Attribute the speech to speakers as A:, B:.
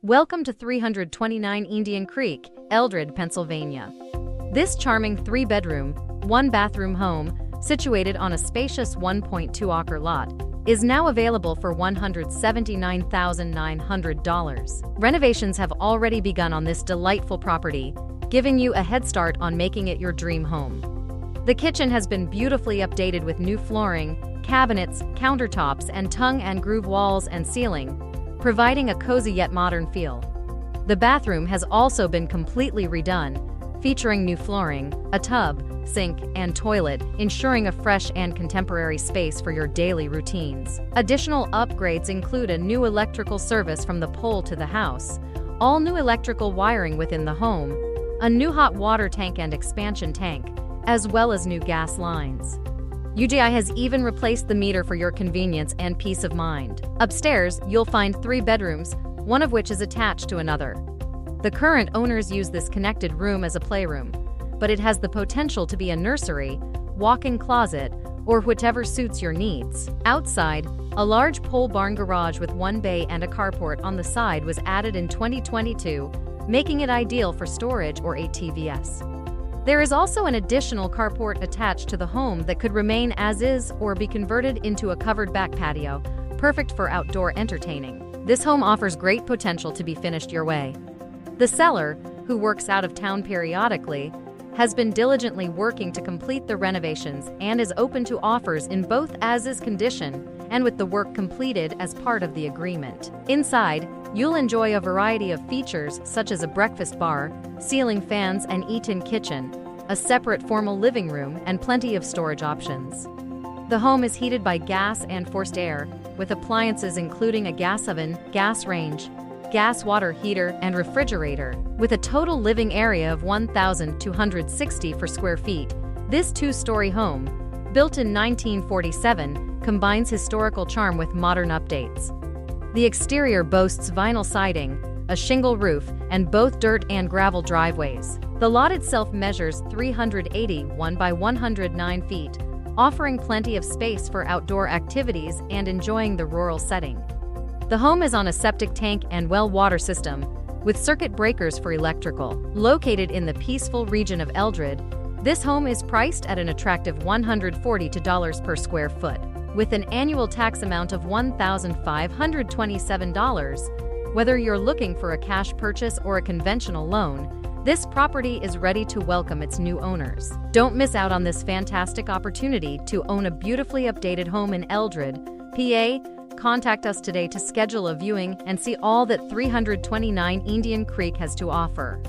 A: Welcome to 329 Indian Creek, Eldred, Pennsylvania. This charming 3-bedroom, 1-bathroom home, situated on a spacious 1.2-acre lot, is now available for $179,900. Renovations have already begun on this delightful property, giving you a head start on making it your dream home. The kitchen has been beautifully updated with new flooring, cabinets, countertops, and tongue and groove walls and ceiling, providing a cozy yet modern feel. The bathroom has also been completely redone, featuring new flooring, a tub, sink, and toilet, ensuring a fresh and contemporary space for your daily routines. Additional upgrades include a new electrical service from the pole to the house, all new electrical wiring within the home, a new hot water tank and expansion tank, as well as new gas lines. UGI has even replaced the meter for your convenience and peace of mind. Upstairs, you'll find 3 bedrooms, one of which is attached to another. The current owners use this connected room as a playroom, but it has the potential to be a nursery, walk-in closet, or whatever suits your needs. Outside, a large pole barn garage with 1 bay and a carport on the side was added in 2022, making it ideal for storage or ATVs. There is also an additional carport attached to the home that could remain as is or be converted into a covered back patio, perfect for outdoor entertaining. This home offers great potential to be finished your way. The seller, who works out of town periodically, has been diligently working to complete the renovations and is open to offers in both as-is condition and with the work completed as part of the agreement. Inside, you'll enjoy a variety of features such as a breakfast bar, ceiling fans and eat-in kitchen, a separate formal living room, and plenty of storage options. The home is heated by gas and forced air, with appliances including a gas oven, gas range, gas water heater, and refrigerator. With a total living area of 1,260 square feet, this 2-story home, built in 1947, combines historical charm with modern updates. The exterior boasts vinyl siding, a shingle roof, and both dirt and gravel driveways. The lot itself measures 381 by 109 feet, offering plenty of space for outdoor activities and enjoying the rural setting. The home is on a septic tank and well water system, with circuit breakers for electrical. Located in the peaceful region of Eldred, this home is priced at an attractive $142 per square foot. With an annual tax amount of $1,527, whether you're looking for a cash purchase or a conventional loan, this property is ready to welcome its new owners. Don't miss out on this fantastic opportunity to own a beautifully updated home in Eldred, PA. Contact us today to schedule a viewing and see all that 329 Indian Creek has to offer.